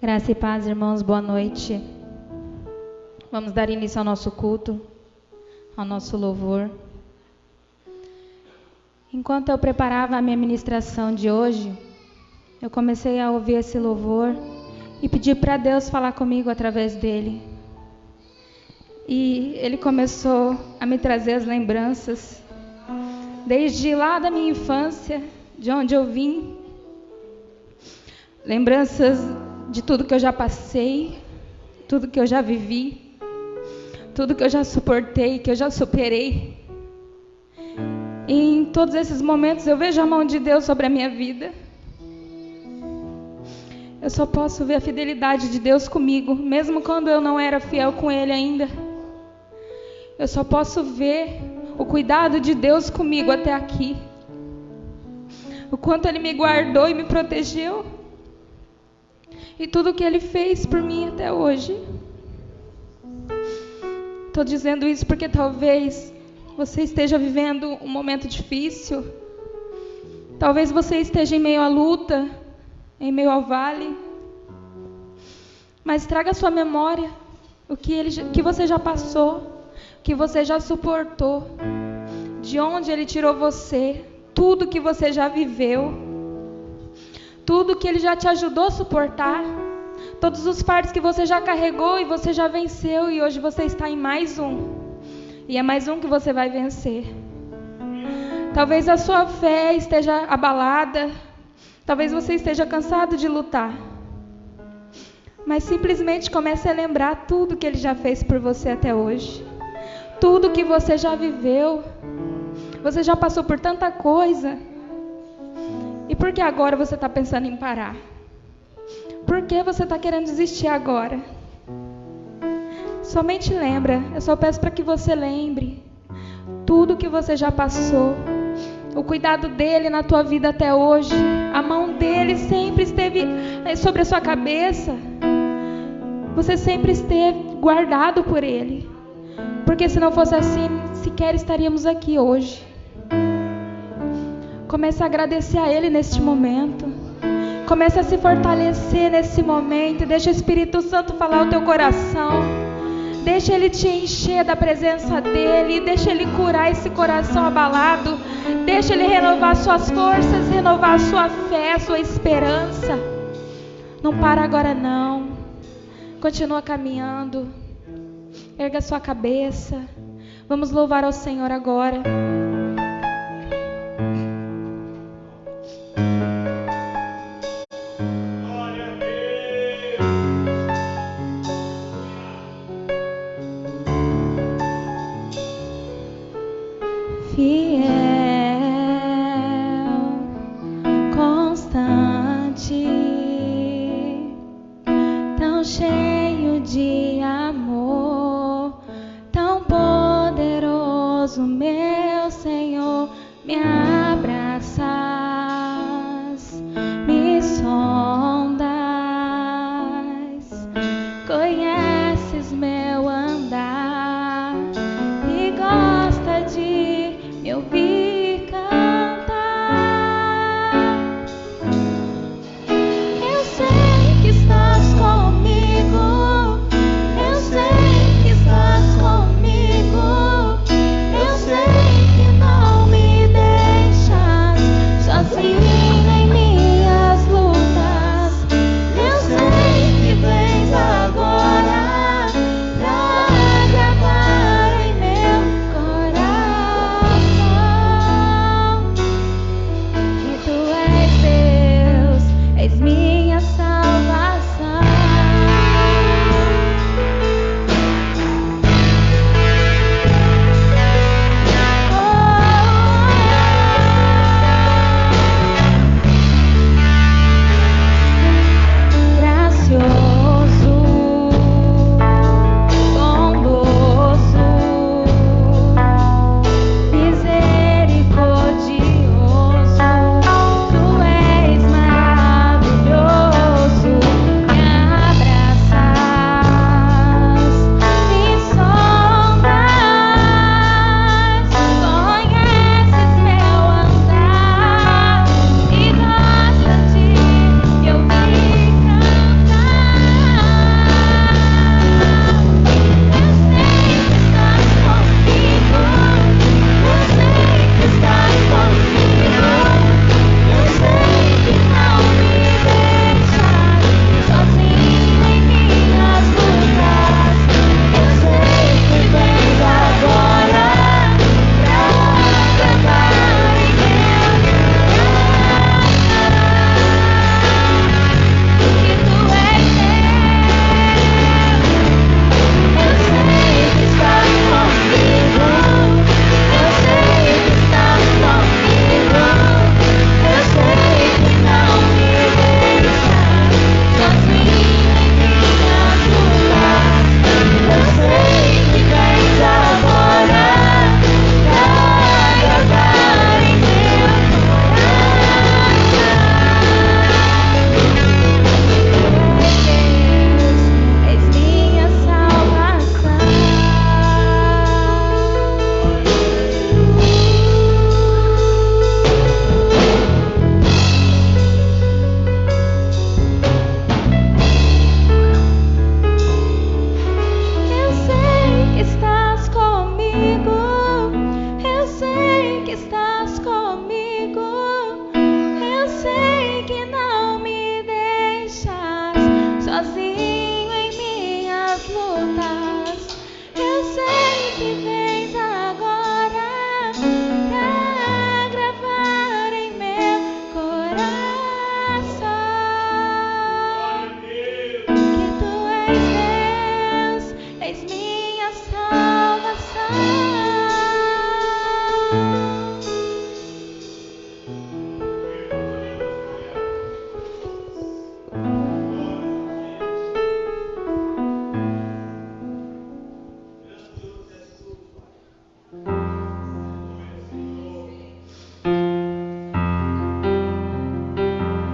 Graça e paz, irmãos, boa noite. Vamos dar início ao nosso culto, ao nosso louvor. Enquanto eu preparava a minha ministração de hoje, eu comecei a ouvir esse louvor e pedi para Deus falar comigo através dele. E ele começou a me trazer as lembranças, desde lá da minha infância, de onde eu vim, lembranças de tudo que eu já passei, tudo que eu já vivi, tudo que eu já suportei, que eu já superei. E em todos esses momentos eu vejo a mão de Deus sobre a minha vida. Eu só posso ver a fidelidade de Deus comigo, mesmo quando eu não era fiel com Ele ainda. Eu só posso ver o cuidado de Deus comigo até aqui. O quanto Ele me guardou e me protegeu. E tudo o que Ele fez por mim até hoje. Estou dizendo isso porque talvez você esteja vivendo um momento difícil. Talvez você esteja em meio à luta, em meio ao vale. Mas traga à sua memória o que você já passou, o que você já suportou, de onde Ele tirou você, tudo que você já viveu, tudo que Ele já te ajudou a suportar, todos os fardos que você já carregou e você já venceu, e hoje você está em mais um, e é mais um que você vai vencer. Talvez a sua fé esteja abalada, talvez você esteja cansado de lutar, mas simplesmente comece a lembrar tudo que Ele já fez por você até hoje, tudo que você já viveu. Você já passou por tanta coisa. E por que agora você está pensando em parar? Por que você está querendo desistir agora? Somente lembra. Eu só peço para que você lembre tudo que você já passou, o cuidado dele na tua vida até hoje. A mão dele sempre esteve sobre a sua cabeça. Você sempre esteve guardado por ele. Porque se não fosse assim, sequer estaríamos aqui hoje. Comece a agradecer a Ele neste momento. Comece a se fortalecer nesse momento. Deixa o Espírito Santo falar o teu coração. Deixa Ele te encher da presença dEle. Deixa Ele curar esse coração abalado. Deixa Ele renovar suas forças, renovar a sua fé, a sua esperança. Não para agora não. Continua caminhando. Erga sua cabeça. Vamos louvar ao Senhor agora. Fiel, constante, tão cheio de amor, tão poderoso, meu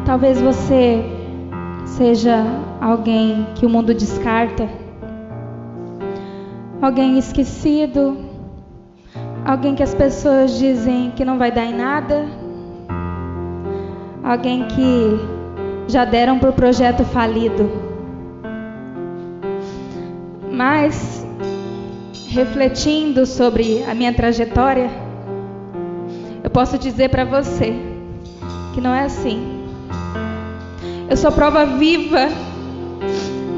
Talvez você seja alguém que o mundo descarta, alguém esquecido, alguém que as pessoas dizem que não vai dar em nada, alguém que já deram por projeto falido. Mas, refletindo sobre a minha trajetória, eu posso dizer para você que não é assim. Eu sou prova viva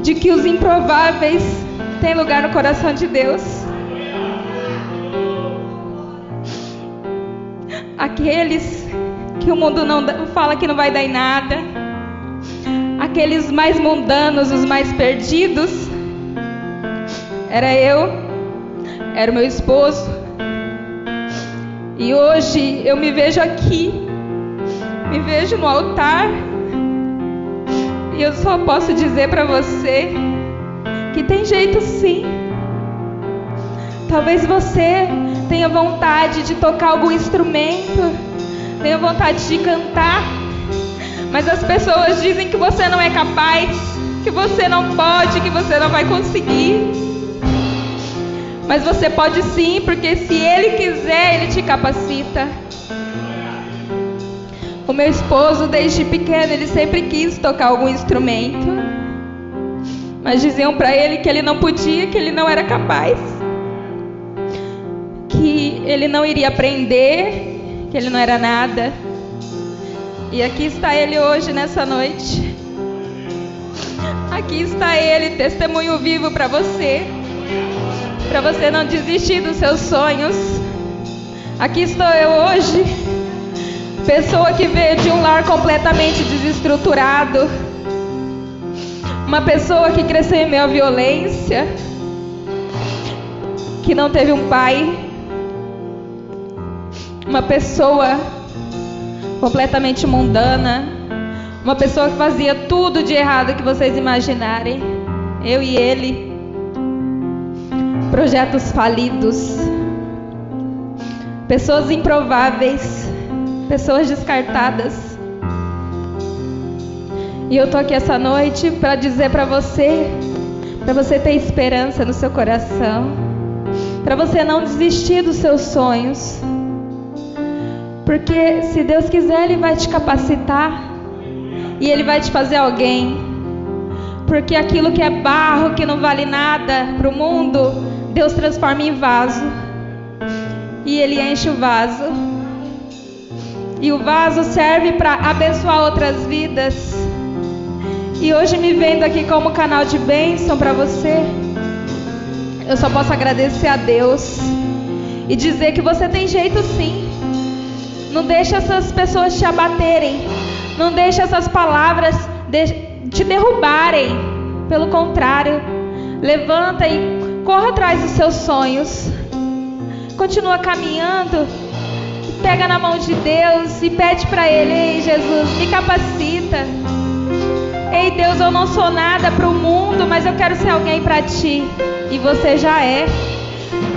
de que os improváveis têm lugar no coração de Deus. Aqueles que o mundo não fala que não vai dar em nada, aqueles mais mundanos, os mais perdidos, era eu, era o meu esposo. E hoje eu me vejo aqui, me vejo no altar, e eu só posso dizer para você que tem jeito sim. Talvez você tenha vontade de tocar algum instrumento, tenha vontade de cantar, mas as pessoas dizem que você não é capaz, que você não pode, que você não vai conseguir. Mas você pode sim, porque se Ele quiser, Ele te capacita. O meu esposo, desde pequeno, ele sempre quis tocar algum instrumento, mas diziam para ele que ele não podia, que ele não era capaz, que ele não iria aprender, que ele não era nada. E aqui está ele hoje, nessa noite. Aqui está ele, testemunho vivo para você não desistir dos seus sonhos. Aqui estou eu hoje, pessoa que veio de um lar completamente desestruturado, uma pessoa que cresceu em meio à violência, que não teve um pai, uma pessoa completamente mundana, uma pessoa que fazia tudo de errado que vocês imaginarem. Eu e ele, projetos falidos, pessoas improváveis, pessoas descartadas. E eu tô aqui essa noite para dizer para você ter esperança no seu coração, para você não desistir dos seus sonhos, porque se Deus quiser, Ele vai te capacitar e Ele vai te fazer alguém. Porque aquilo que é barro, que não vale nada para o mundo, Deus transforma em vaso, e Ele enche o vaso, e o vaso serve para abençoar outras vidas. E hoje, me vendo aqui como canal de bênção para você, eu só posso agradecer a Deus e dizer que você tem jeito sim. Não deixa essas pessoas te abaterem, não deixa essas palavras te derrubarem. Pelo contrário, levanta e corra atrás dos seus sonhos. Continua caminhando, pega na mão de Deus e pede para Ele: ei Jesus, me capacita. Ei Deus, eu não sou nada para o mundo, mas eu quero ser alguém para Ti. E você já é,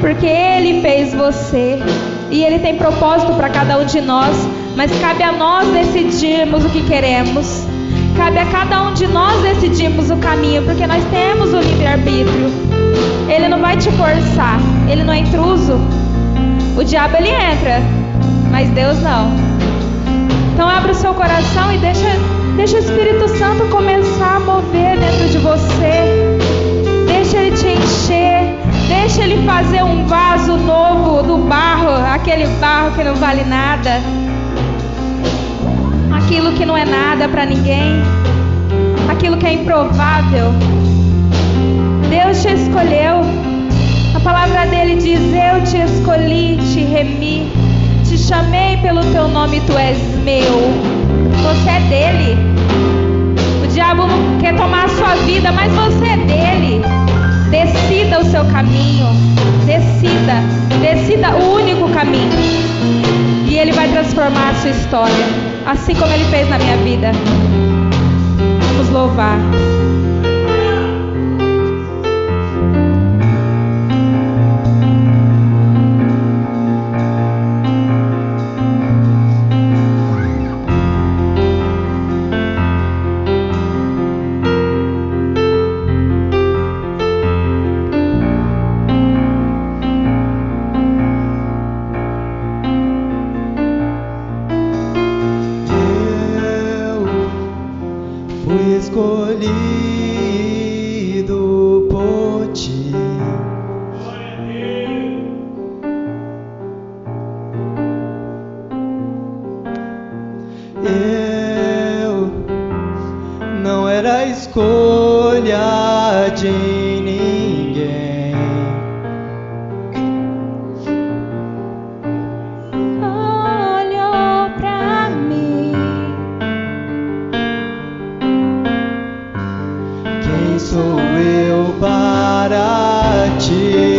porque Ele fez você, e Ele tem propósito para cada um de nós. Mas cabe a nós decidirmos o que queremos, cabe a cada um de nós decidirmos o caminho, porque nós temos o livre-arbítrio. Ele não vai te forçar, Ele não é intruso. O diabo, ele entra, mas Deus não. Então abra o seu coração e deixa o Espírito Santo começar a mover dentro de você. Deixa Ele te encher, deixa Ele fazer um vaso novo do barro, aquele barro que não vale nada, aquilo que não é nada para ninguém, aquilo que é improvável. Deus te escolheu. A palavra dele diz: eu te escolhi, te remi, te chamei pelo teu nome, tu és meu. Você é dele. O diabo não quer tomar a sua vida, mas você é dele. Decida o seu caminho, decida o único caminho, e Ele vai transformar a sua história, assim como Ele fez na minha vida. Vamos louvar. escolhido por ti. Eu não era a escolha de ninguém. Olhou pra mim. Quem sou eu para ti?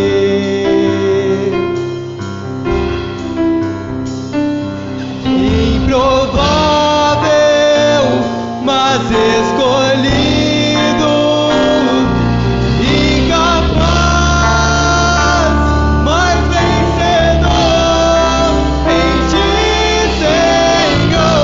Improvável, mas escolhido. Incapaz, mas vencedor em ti, Senhor.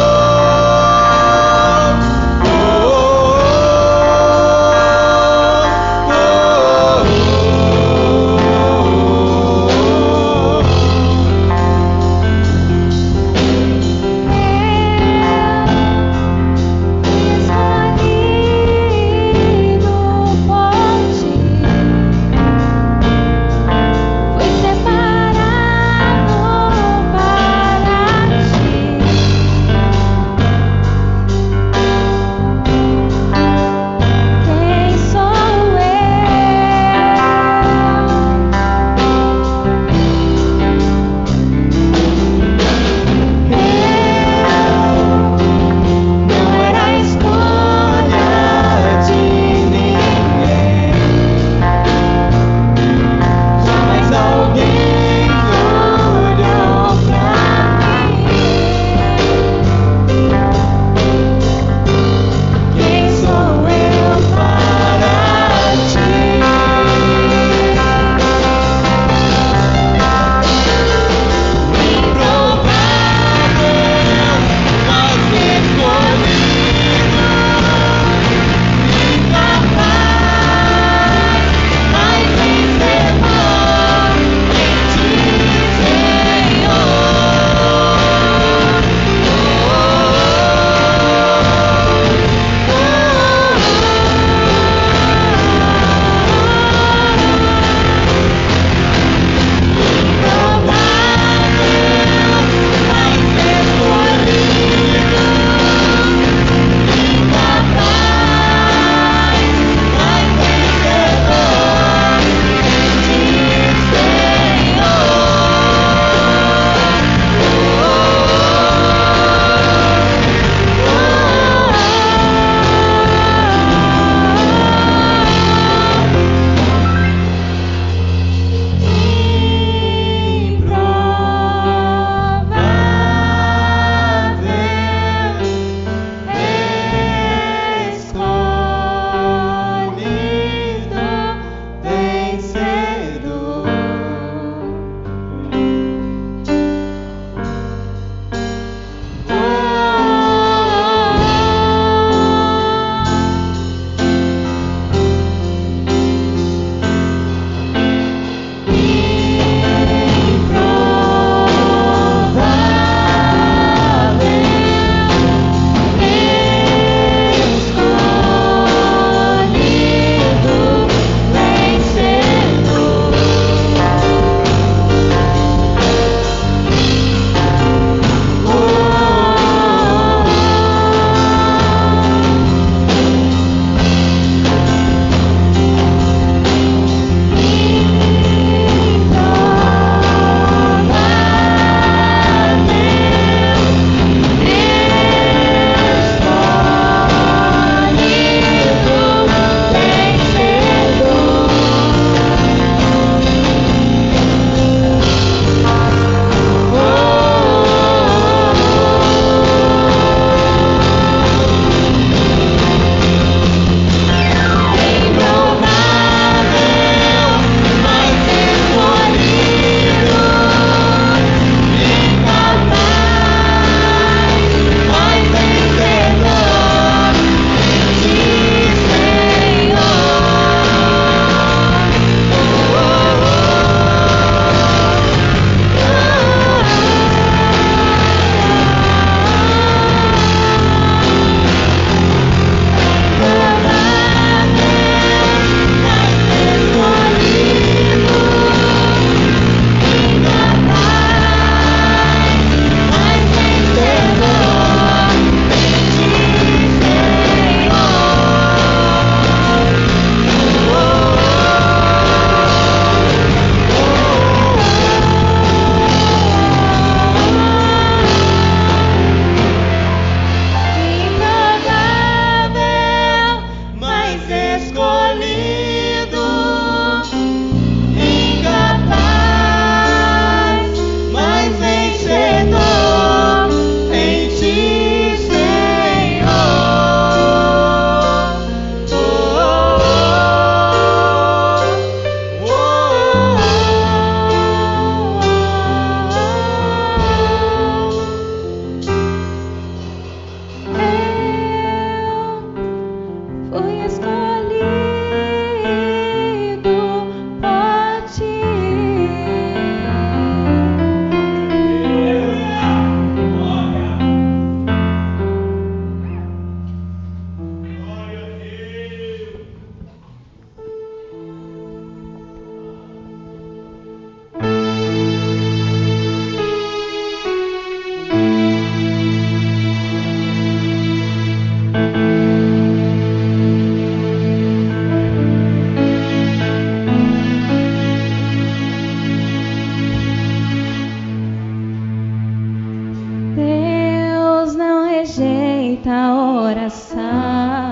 feita oração.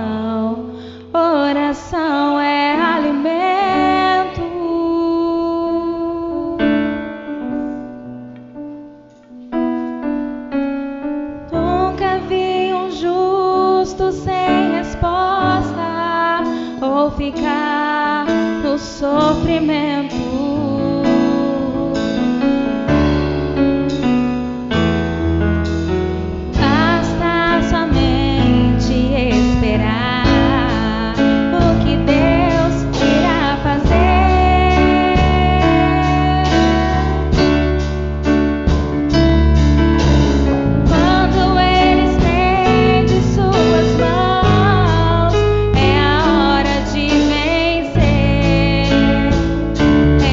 Oração é alimento. Nunca vi um justo sem resposta ou ficar no sofrimento. Basta somente esperar o que Deus irá fazer. Quando Ele estende suas mãos, é a hora de vencer. É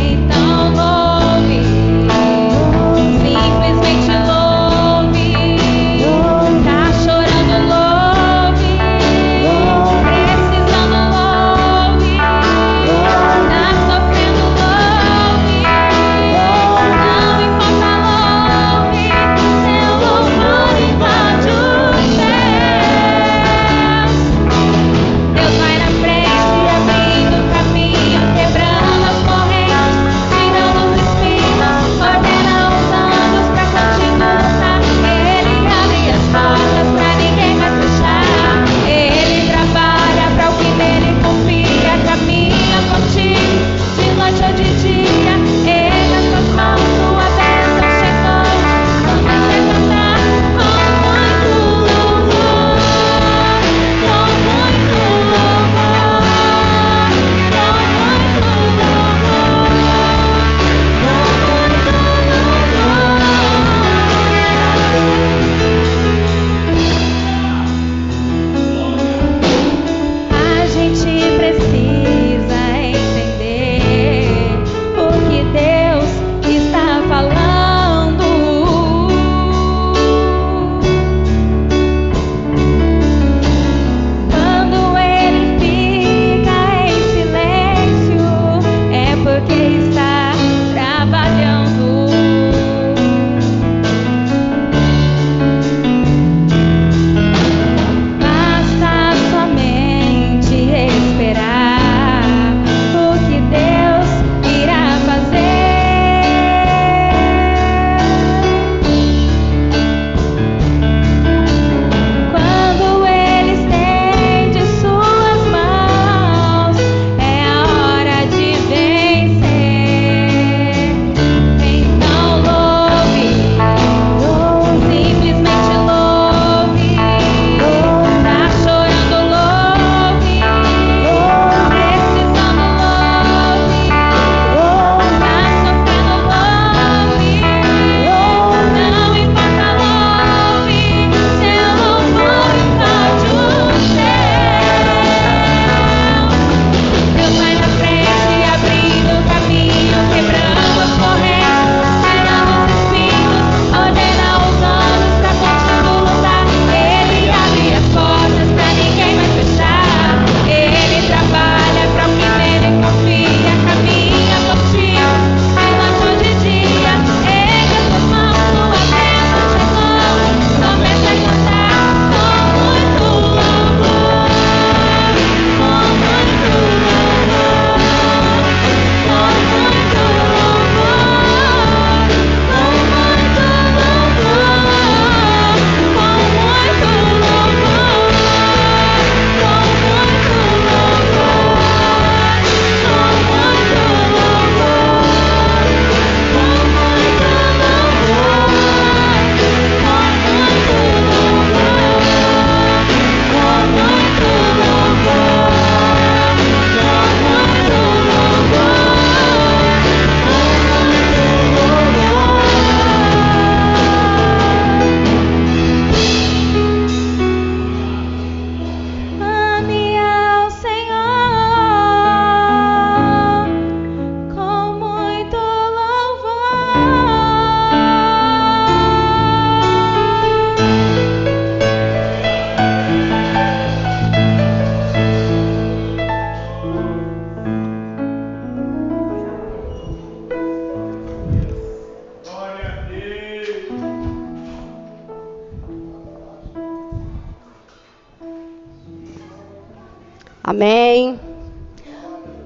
Amém.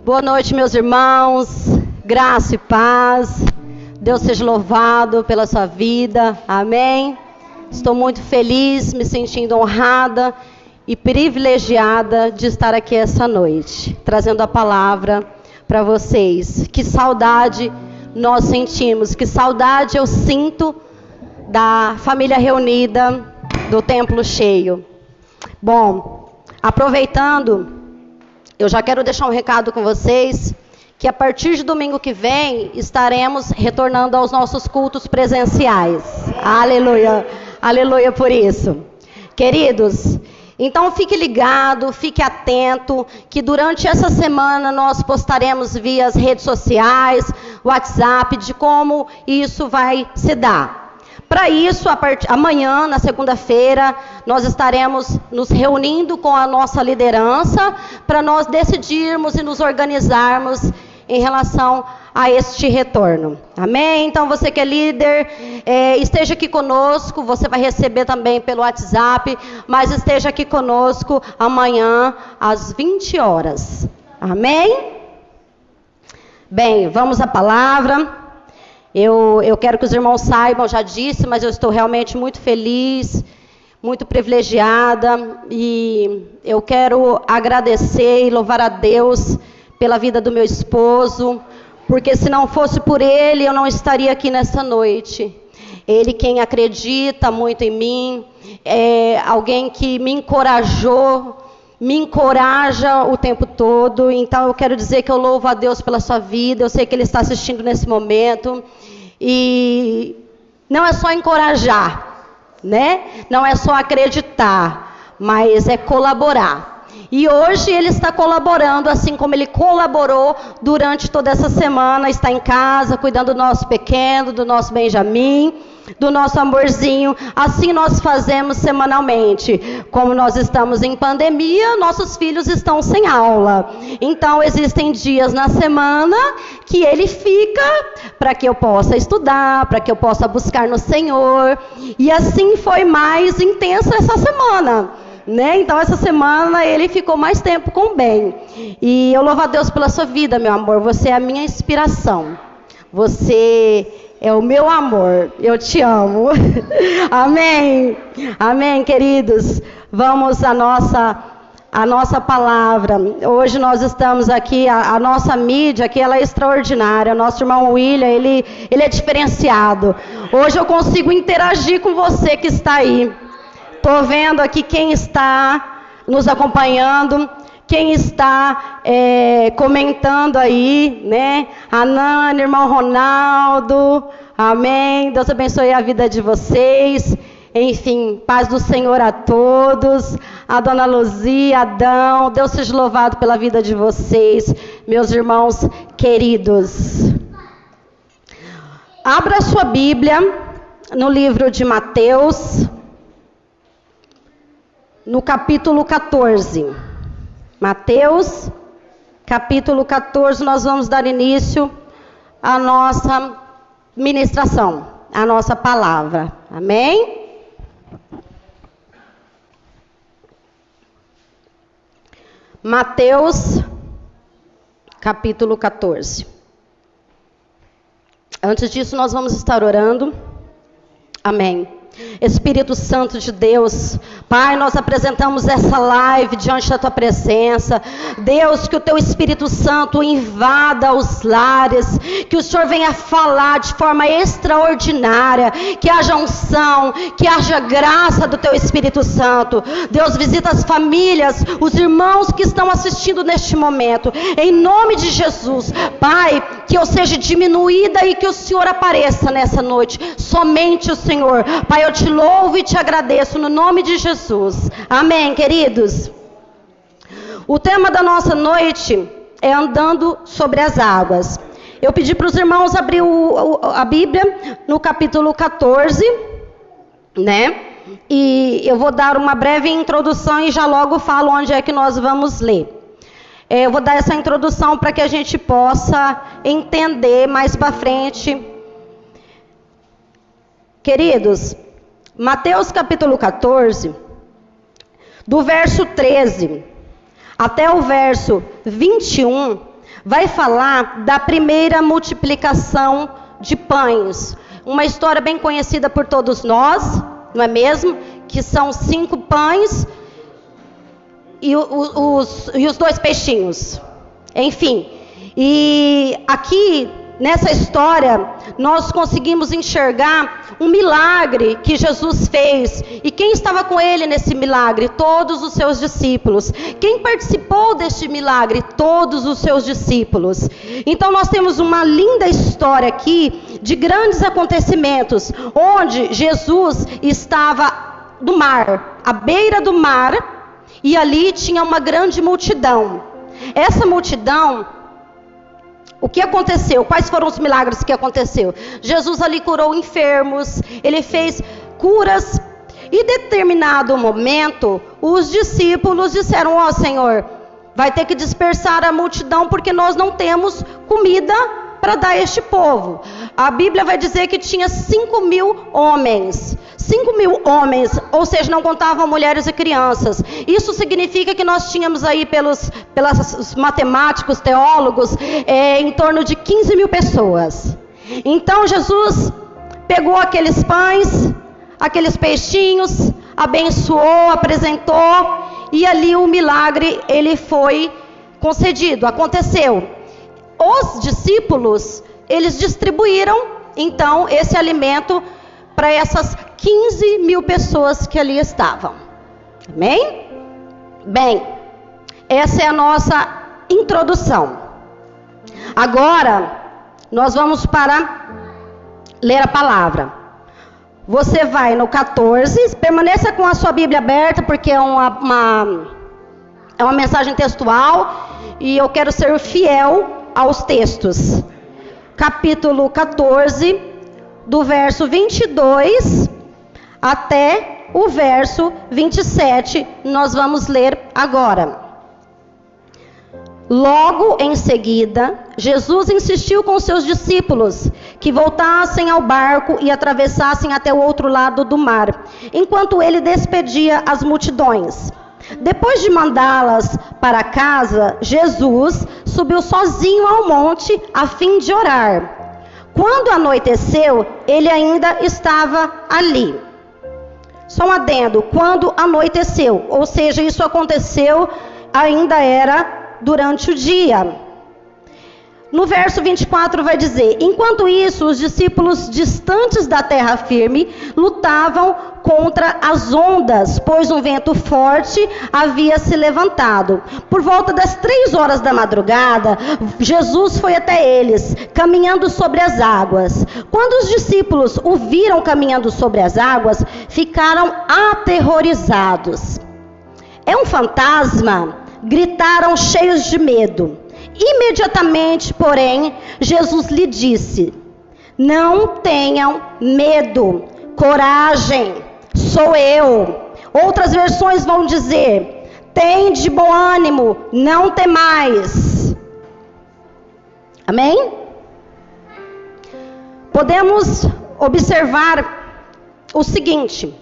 Boa noite, meus irmãos. Graça e paz. Deus seja louvado pela sua vida. Amém. Estou muito feliz, me sentindo honrada e privilegiada de estar aqui essa noite, trazendo a palavra para vocês. Que saudade nós sentimos, que saudade eu sinto da família reunida, do templo cheio. Bom, aproveitando, eu já quero deixar um recado com vocês, que a partir de domingo que vem, estaremos retornando aos nossos cultos presenciais. Aleluia, aleluia por isso. Queridos, então fique ligado, fique atento, que durante essa semana nós postaremos via as redes sociais, WhatsApp, de como isso vai se dar. Para isso, amanhã, na segunda-feira, nós estaremos nos reunindo com a nossa liderança para nós decidirmos e nos organizarmos em relação a este retorno. Amém? Então, você que é líder, esteja aqui conosco. Você vai receber também pelo WhatsApp, mas esteja aqui conosco amanhã às 20 horas. Amém? Bem, vamos à palavra. Eu quero que os irmãos saibam, já disse, mas eu estou realmente muito feliz, muito privilegiada, e eu quero agradecer e louvar a Deus pela vida do meu esposo, porque se não fosse por ele, eu não estaria aqui nessa noite. Ele quem acredita muito em mim, é alguém que me encorajou, me encoraja o tempo todo. Então eu quero dizer que eu louvo a Deus pela sua vida. Eu sei que Ele está assistindo nesse momento. E não é só encorajar, né? Não é só acreditar, mas é colaborar. E hoje ele está colaborando, assim como ele colaborou durante toda essa semana. Está em casa, cuidando do nosso pequeno, do nosso Benjamin, do nosso amorzinho. Assim nós fazemos semanalmente. Como nós estamos em pandemia, nossos filhos estão sem aula. Então existem dias na semana que ele fica para que eu possa estudar, para que eu possa buscar no Senhor. E assim foi mais intensa essa semana, né? Então essa semana ele ficou mais tempo com o Ben. E eu louvo a Deus pela sua vida, meu amor. Você é a minha inspiração. Você é o meu amor. Eu te amo. Amém. Amém, queridos. Vamos à nossa palavra. Hoje nós estamos aqui, a nossa mídia aqui, ela é extraordinária. Nosso irmão William, ele é diferenciado. Hoje eu consigo interagir com você que está aí. Estou vendo aqui quem está nos acompanhando, quem está comentando aí, né? A Nana, irmão Ronaldo, amém. Deus abençoe a vida de vocês. Enfim, paz do Senhor a todos. A dona Luzia, Adão, Deus seja louvado pela vida de vocês, meus irmãos queridos. Abra a sua Bíblia no livro de Mateus, no capítulo 14. Mateus, capítulo 14, nós vamos dar início à nossa ministração, à nossa palavra. Amém? Mateus, capítulo 14. Antes disso, nós vamos estar orando. Amém. Espírito Santo de Deus, Pai, nós apresentamos essa live diante da Tua presença. Deus, que o Teu Espírito Santo invada os lares, que o Senhor venha falar de forma extraordinária, que haja unção, que haja graça do Teu Espírito Santo. Deus, visita as famílias, os irmãos que estão assistindo neste momento, em nome de Jesus. Pai, que eu seja diminuída e que o Senhor apareça nessa noite, somente o Senhor. Pai, eu te louvo e te agradeço no nome de Jesus. Amém, queridos? O tema da nossa noite é andando sobre as águas. Eu pedi para os irmãos abrir a Bíblia no capítulo 14, né? E eu vou dar uma breve introdução e já logo falo onde é que nós vamos ler. Eu vou dar essa introdução para que a gente possa entender mais para frente. Queridos, Mateus capítulo 14, do verso 13 até o verso 21, vai falar da primeira multiplicação de pães. Uma história bem conhecida por todos nós, não é mesmo? Que são 5 pães e os 2 peixinhos. Enfim, e aqui nessa história nós conseguimos enxergar um milagre que Jesus fez. E quem estava com ele nesse milagre? Todos os seus discípulos. Quem participou deste milagre? Todos os seus discípulos. Então nós temos uma linda história aqui de grandes acontecimentos, onde Jesus estava no mar, à beira do mar, e ali tinha uma grande multidão. Essa multidão, o que aconteceu? Quais foram os milagres que aconteceu? Jesus ali curou enfermos, ele fez curas. E em determinado momento, os discípulos disseram: ó Senhor, vai ter que dispersar a multidão, porque nós não temos comida para dar a este povo. A Bíblia vai dizer que tinha 5.000 homens. 5.000 homens, ou seja, não contavam mulheres e crianças. Isso significa que nós tínhamos aí, pelos matemáticos, teólogos, em torno de 15.000 pessoas. Então Jesus pegou aqueles pães, aqueles peixinhos, abençoou, apresentou, e ali o milagre ele foi concedido, aconteceu. Os discípulos, eles distribuíram então esse alimento para essas 15.000 pessoas que ali estavam. Amém? Bem, essa é a nossa introdução. Agora, nós vamos para ler a palavra. Você vai no 14, permaneça com a sua Bíblia aberta, porque é uma mensagem textual, e eu quero ser fiel aos textos. Capítulo 14, do verso 22 até o verso 27, nós vamos ler agora. Logo em seguida, Jesus insistiu com seus discípulos que voltassem ao barco e atravessassem até o outro lado do mar, enquanto ele despedia as multidões. Depois de mandá-las para casa, Jesus subiu sozinho ao monte a fim de orar. Quando anoiteceu, ele ainda estava ali. Só um adendo, quando anoiteceu, ou seja, isso aconteceu, ainda era durante o dia. No verso 24 vai dizer: enquanto isso, os discípulos distantes da terra firme lutavam contra as ondas, pois um vento forte havia se levantado. Por volta das 3 horas da madrugada, Jesus foi até eles, caminhando sobre as águas. Quando os discípulos o viram caminhando sobre as águas, ficaram aterrorizados. É um fantasma! Gritaram cheios de medo. Imediatamente, porém, Jesus lhe disse: não tenham medo, coragem, sou eu. Outras versões vão dizer: tende bom ânimo, não temais. Amém? Podemos observar o seguinte: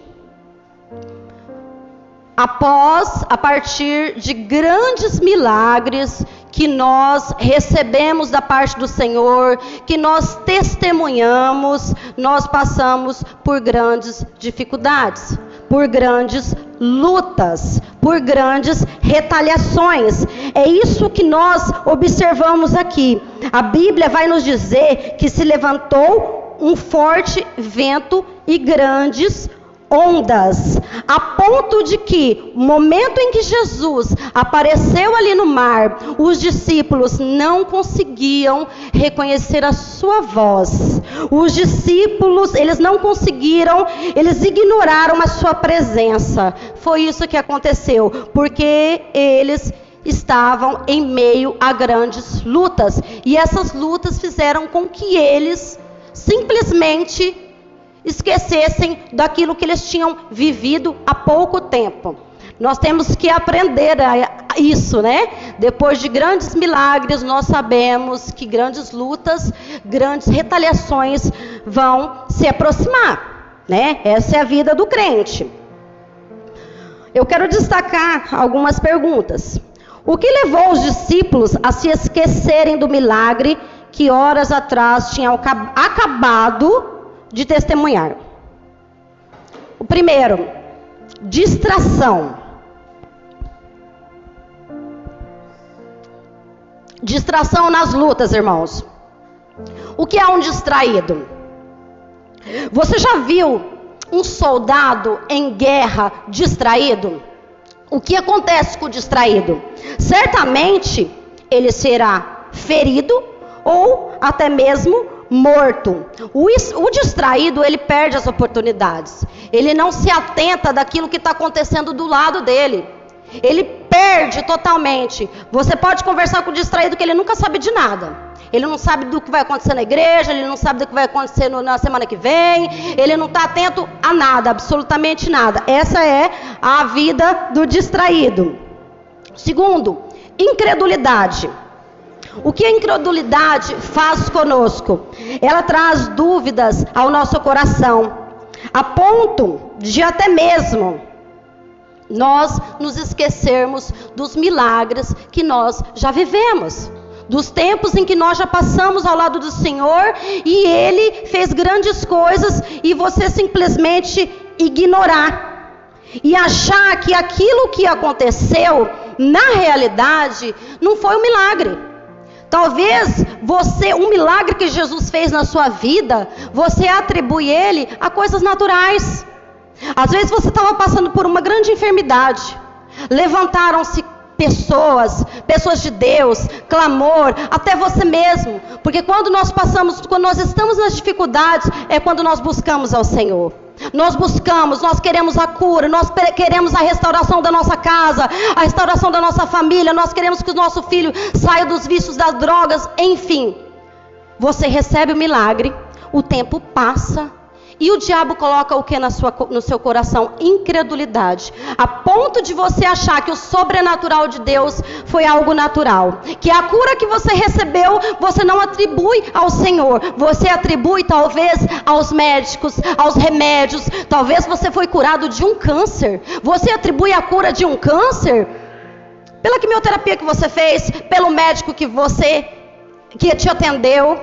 a partir de grandes milagres que nós recebemos da parte do Senhor, que nós testemunhamos, nós passamos por grandes dificuldades, por grandes lutas, por grandes retaliações. É isso que nós observamos aqui. A Bíblia vai nos dizer que se levantou um forte vento e grandes ondas, a ponto de que, no momento em que Jesus apareceu ali no mar, os discípulos não conseguiam reconhecer a sua voz. Os discípulos, eles não conseguiram, eles ignoraram a sua presença. Foi isso que aconteceu, porque eles estavam em meio a grandes lutas, e essas lutas fizeram com que eles simplesmente esquecessem daquilo que eles tinham vivido há pouco tempo. Nós temos que aprender a isso, né? Depois de grandes milagres, nós sabemos que grandes lutas, grandes retaliações vão se aproximar, né? Essa é a vida do crente. Eu quero destacar algumas perguntas. O que levou os discípulos a se esquecerem do milagre que horas atrás tinham acabado de testemunhar? O primeiro, distração. Distração nas lutas, irmãos. O que é um distraído? Você já viu um soldado em guerra distraído? O que acontece com o distraído? Certamente ele será ferido ou até mesmo morto. O distraído, ele perde as oportunidades. Ele não se atenta daquilo que está acontecendo do lado dele. Ele perde totalmente. Você pode conversar com o distraído que ele nunca sabe de nada. Ele não sabe do que vai acontecer na igreja, ele não sabe do que vai acontecer na semana que vem, ele não está atento a nada, absolutamente nada. Essa é a vida do distraído. Segundo, incredulidade. O que a incredulidade faz conosco? Ela traz dúvidas ao nosso coração, a ponto de até mesmo nós nos esquecermos dos milagres que nós já vivemos, dos tempos em que nós já passamos ao lado do Senhor e Ele fez grandes coisas e você simplesmente ignorar e achar que aquilo que aconteceu na realidade não foi um milagre. Talvez um milagre que Jesus fez na sua vida, você atribui ele a coisas naturais. Às vezes você estava passando por uma grande enfermidade, levantaram-se pessoas de Deus, clamor, até você mesmo, porque quando nós estamos nas dificuldades, é quando nós buscamos ao Senhor. Nós queremos a cura, nós queremos a restauração da nossa casa, a restauração da nossa família, nós queremos que o nosso filho saia dos vícios das drogas, enfim. Você recebe o milagre, o tempo passa, e o diabo coloca o que no seu coração? Incredulidade. A ponto de você achar que o sobrenatural de Deus foi algo natural. Que a cura que você recebeu, você não atribui ao Senhor. Você atribui talvez aos médicos, aos remédios. Talvez você foi curado de um câncer. Você atribui a cura de um câncer pela quimioterapia que você fez, pelo médico que te atendeu.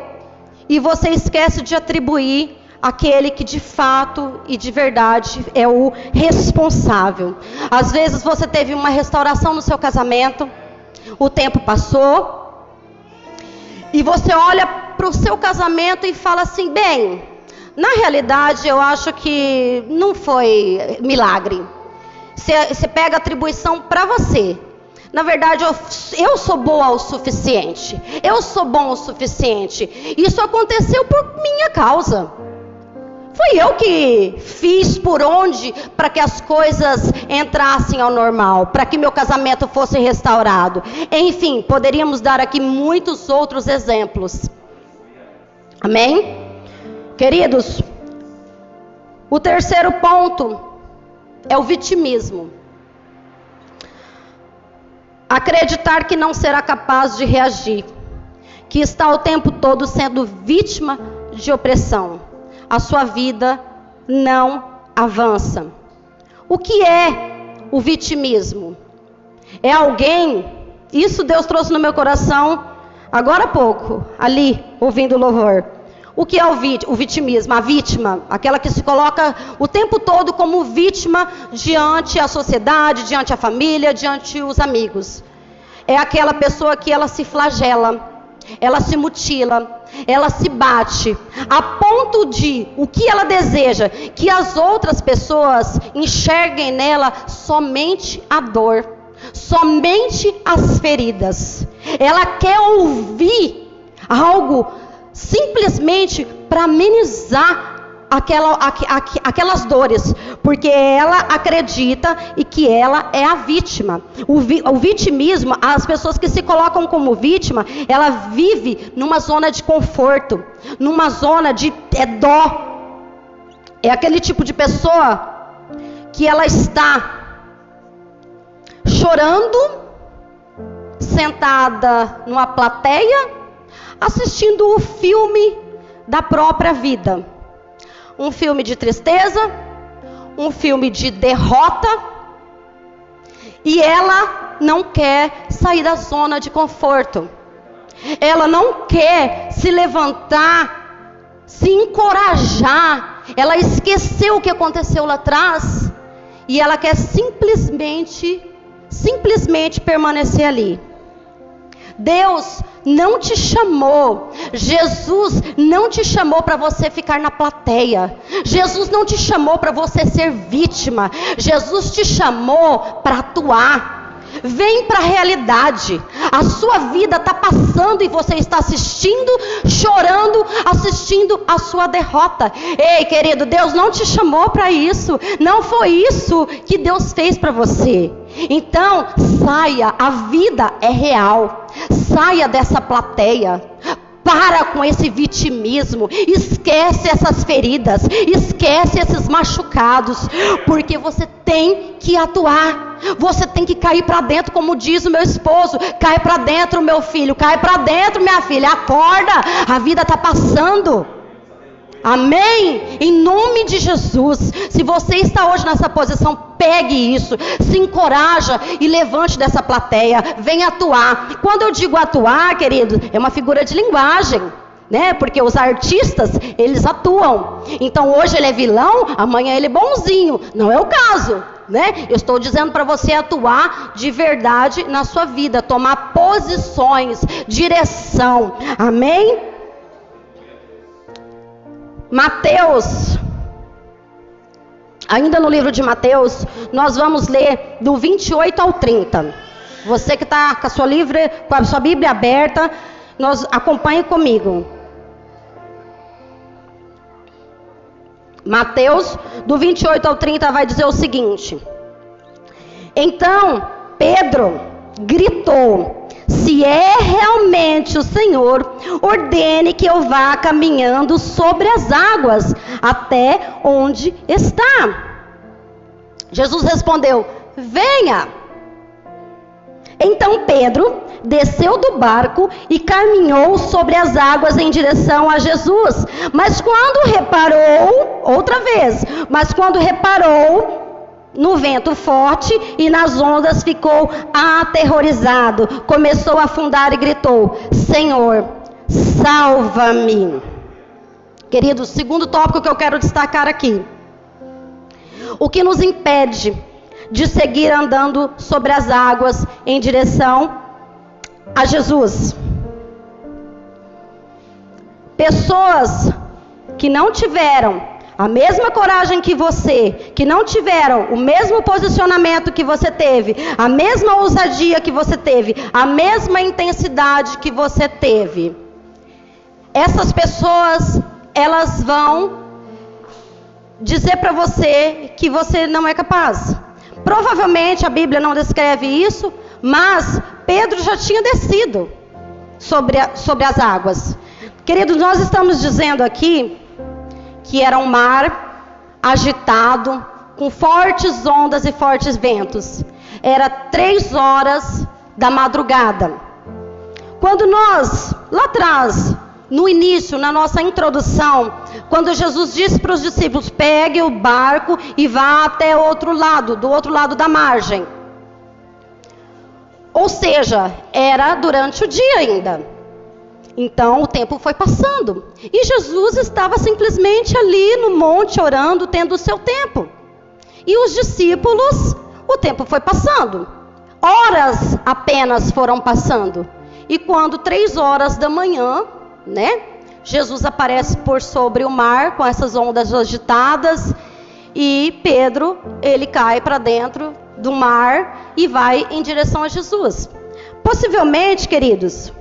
E você esquece de atribuir aquele que de fato e de verdade é o responsável. Às vezes você teve uma restauração no seu casamento, o tempo passou, e você olha para o seu casamento e fala assim, bem, na realidade eu acho que não foi milagre. Você pega a atribuição para você. Na verdade, eu sou boa o suficiente, eu sou bom o suficiente, isso aconteceu por minha causa. Foi eu que fiz por onde para que as coisas entrassem ao normal, para que meu casamento fosse restaurado. Enfim, poderíamos dar aqui muitos outros exemplos. Amém? Queridos, o terceiro ponto é o vitimismo. Acreditar que não será capaz de reagir, que está o tempo todo sendo vítima de opressão. A sua vida não avança. O que é o vitimismo? É alguém, isso Deus trouxe no meu coração agora há pouco, ali, ouvindo o louvor. O que é o vitimismo? A vítima, aquela que se coloca o tempo todo como vítima diante a sociedade, diante a família, diante os amigos. É aquela pessoa que ela se flagela, ela se mutila, ela se bate, a ponto de o que ela deseja, que as outras pessoas enxerguem nela somente a dor, somente as feridas. Ela quer ouvir algo simplesmente para amenizar aquelas dores, porque ela acredita e que ela é a vítima. O vitimismo, as pessoas que se colocam como vítima, ela vive numa zona de conforto, numa zona de dó. É aquele tipo de pessoa que ela está chorando, sentada numa plateia, assistindo o filme da própria vida. Um filme de tristeza, um filme de derrota. E ela não quer sair da zona de conforto. Ela não quer se levantar, se encorajar. Ela esqueceu o que aconteceu lá atrás. E ela quer simplesmente permanecer ali. Deus não te chamou, Jesus não te chamou para você ficar na plateia. Jesus não te chamou para você ser vítima. Jesus te chamou para atuar. Vem para a realidade. A sua vida está passando e você está assistindo, chorando, assistindo a sua derrota. Ei, querido, Deus não te chamou para isso. Não foi isso que Deus fez para você. Então, saia, a vida é real. Saia dessa plateia. Para com esse vitimismo. Esquece essas feridas. Esquece esses machucados. Porque você tem que atuar. Você tem que cair para dentro, como diz o meu esposo. Cai para dentro, meu filho. Cai para dentro, minha filha. Acorda. A vida está passando. Amém? Em nome de Jesus. Se você está hoje nessa posição, pegue isso, se encoraja e levante dessa plateia. Venha atuar. Quando eu digo atuar, querido, é uma figura de linguagem, né? Porque os artistas, eles atuam. Então hoje ele é vilão, amanhã ele é bonzinho. Não é o caso, né? Eu estou dizendo para você atuar de verdade na sua vida, tomar posições, direção. Amém? Mateus, ainda no livro de Mateus, nós vamos ler do 28 ao 30. Você que está com a sua Bíblia aberta, acompanhe comigo. Mateus, do 28 ao 30, vai dizer o seguinte: Então Pedro gritou: se é realmente o Senhor, ordene que eu vá caminhando sobre as águas até onde está. Jesus respondeu: venha. Então Pedro desceu do barco e caminhou sobre as águas em direção a Jesus. Mas quando reparou no vento forte e nas ondas, ficou aterrorizado. Começou a afundar e gritou: Senhor, salva-me. Querido, o segundo tópico que eu quero destacar aqui: o que nos impede de seguir andando sobre as águas em direção a Jesus? Pessoas que não tiveram a mesma coragem que você, que não tiveram o mesmo posicionamento que você teve, a mesma ousadia que você teve, a mesma intensidade que você teve. Essas pessoas, elas vão dizer para você que você não é capaz. Provavelmente a Bíblia não descreve isso, mas Pedro já tinha descido sobre as águas. Queridos, nós estamos dizendo aqui que era um mar agitado, com fortes ondas e fortes ventos. Era 3 horas da madrugada. Quando nós, lá atrás, no início, na nossa introdução, quando Jesus disse para os discípulos: pegue o barco e vá até o outro lado, do outro lado da margem. Ou seja, era durante o dia ainda. Então o tempo foi passando. E Jesus estava simplesmente ali no monte orando, tendo o seu tempo. E os discípulos, o tempo foi passando. Horas apenas foram passando. E quando 3 horas da manhã, né? Jesus aparece por sobre o mar com essas ondas agitadas. E Pedro, ele cai para dentro do mar e vai em direção a Jesus. Possivelmente, queridos,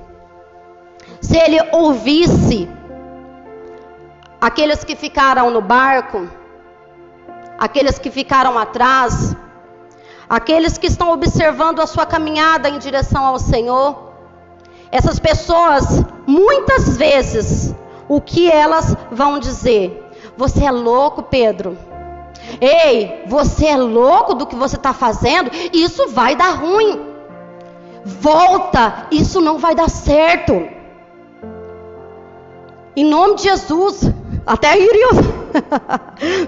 se ele ouvisse aqueles que ficaram no barco, aqueles que ficaram atrás, aqueles que estão observando a sua caminhada em direção ao Senhor, essas pessoas, muitas vezes, o que elas vão dizer? Você é louco, Pedro? Ei, você é louco do que você está fazendo? Isso vai dar ruim. Volta, isso não vai dar certo. Em nome de Jesus, até iria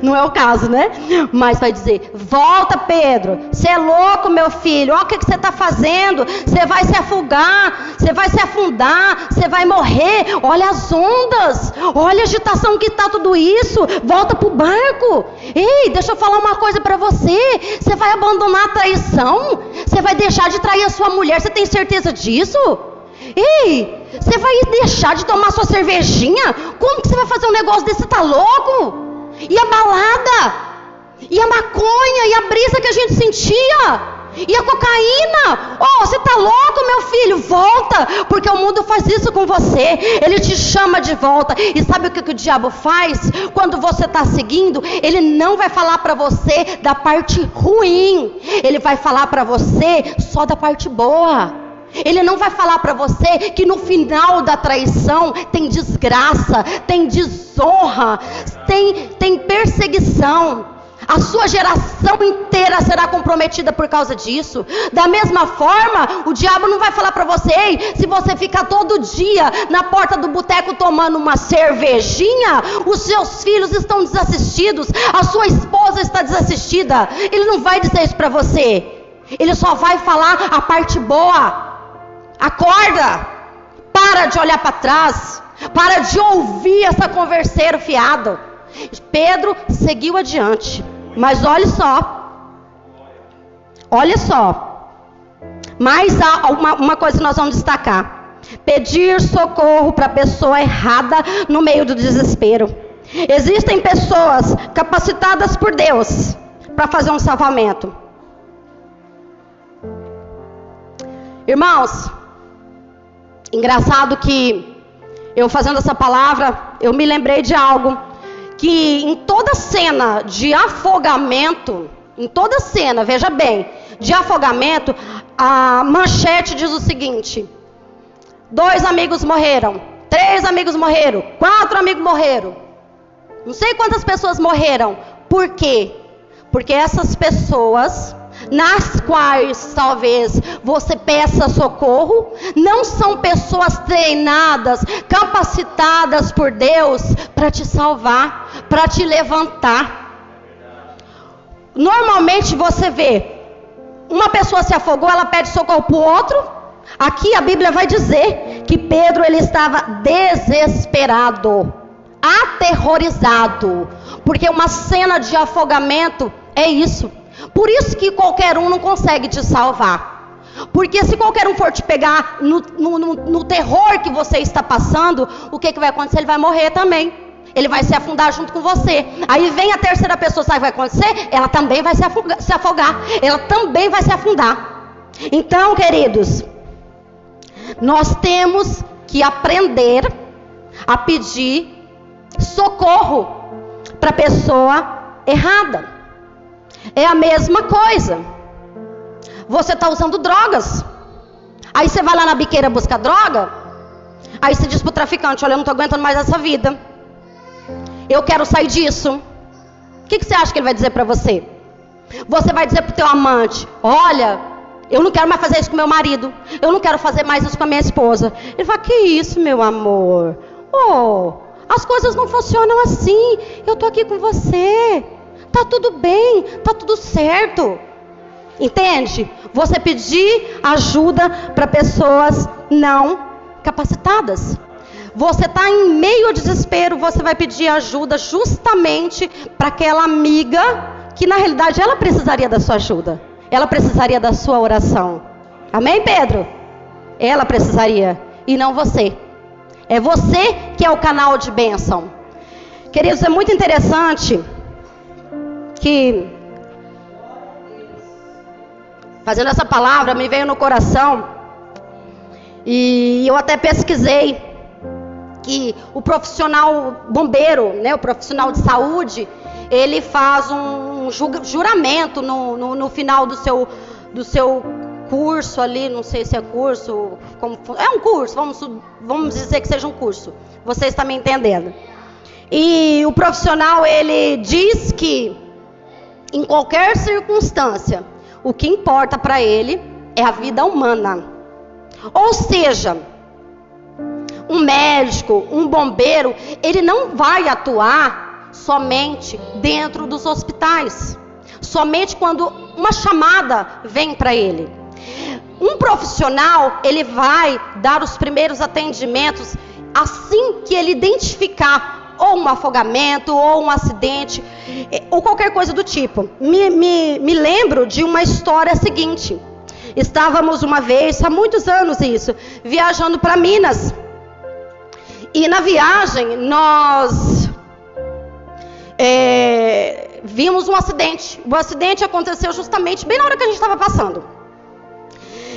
Não é o caso, né? Mas vai dizer: volta, Pedro, você é louco, meu filho, olha o que você está fazendo, você vai se afogar, você vai se afundar, você vai morrer, olha as ondas, olha a agitação que está tudo isso, volta para o barco. Ei, deixa eu falar uma coisa para você, você vai abandonar a traição, você vai deixar de trair a sua mulher, você tem certeza disso? Ei, você vai deixar de tomar sua cervejinha? Como que você vai fazer um negócio desse? Você tá louco? E a balada? E a maconha? E a brisa que a gente sentia? E a cocaína? Oh, você tá louco, meu filho? Volta, porque o mundo faz isso com você. Ele te chama de volta. E sabe o que o diabo faz? Quando você está seguindo, ele não vai falar para você da parte ruim. Ele vai falar para você só da parte boa. Ele não vai falar para você que no final da traição tem desgraça, tem desonra, tem perseguição. A sua geração inteira será comprometida por causa disso. Da mesma forma, o diabo não vai falar para você: ei, se você ficar todo dia na porta do boteco tomando uma cervejinha, os seus filhos estão desassistidos, a sua esposa está desassistida. Ele não vai dizer isso para você. Ele só vai falar a parte boa. Acorda, para de olhar para trás, para de ouvir essa converseira fiado. Pedro seguiu adiante, mas olha só, mais uma coisa que nós vamos destacar: pedir socorro para a pessoa errada no meio do desespero. Existem pessoas capacitadas por Deus para fazer um salvamento. Irmãos, engraçado que eu fazendo essa palavra, eu me lembrei de algo, que em toda cena de afogamento, em toda cena, veja bem, de afogamento, a manchete diz o seguinte: 2 amigos morreram, 3 amigos morreram, 4 amigos morreram, não sei quantas pessoas morreram. Por quê? Porque essas pessoas nas quais talvez você peça socorro, não são pessoas treinadas, capacitadas por Deus para te salvar, para te levantar. Normalmente você vê, uma pessoa se afogou, ela pede socorro para o outro. Aqui a Bíblia vai dizer que Pedro, ele estava desesperado, aterrorizado, porque uma cena de afogamento é isso. Por isso que qualquer um não consegue te salvar. Porque se qualquer um for te pegar no terror que você está passando, o que vai acontecer? Ele vai morrer também. Ele vai se afundar junto com você. Aí vem a terceira pessoa, sabe o que vai acontecer? Ela também vai se afogar. Ela também vai se afundar. Então, queridos, nós temos que aprender a pedir socorro para a pessoa errada. É a mesma coisa. Você está usando drogas. Aí você vai lá na biqueira buscar droga. Aí você diz para o traficante: olha, eu não estou aguentando mais essa vida, eu quero sair disso. O que você acha que ele vai dizer para você? Você vai dizer para o teu amante: olha, eu não quero mais fazer isso com meu marido, eu não quero fazer mais isso com a minha esposa. Ele fala: que isso, meu amor? Oh, as coisas não funcionam assim. Eu estou aqui com você. Tá tudo bem, tá tudo certo. Entende? Você pedir ajuda para pessoas não capacitadas. Você está em meio ao desespero, você vai pedir ajuda justamente para aquela amiga que na realidade ela precisaria da sua ajuda. Ela precisaria da sua oração. Amém, Pedro? Ela precisaria e não você. É você que é o canal de bênção. Queridos, é muito interessante que, fazendo essa palavra, me veio no coração, e eu até pesquisei que o profissional bombeiro, né, o profissional de saúde, ele faz um juramento no final do seu curso ali, não sei se é curso, é um curso, vamos dizer que seja um curso, vocês estão me entendendo. E o profissional, ele diz que em qualquer circunstância, o que importa para ele é a vida humana. Ou seja, um médico, um bombeiro, ele não vai atuar somente dentro dos hospitais, somente quando uma chamada vem para ele. Um profissional, ele vai dar os primeiros atendimentos assim que ele identificar ou um afogamento, ou um acidente, ou qualquer coisa do tipo. Me lembro de uma história seguinte. Estávamos uma vez, há muitos anos isso, viajando para Minas. E na viagem, nós vimos um acidente. O acidente aconteceu justamente bem na hora que a gente estava passando.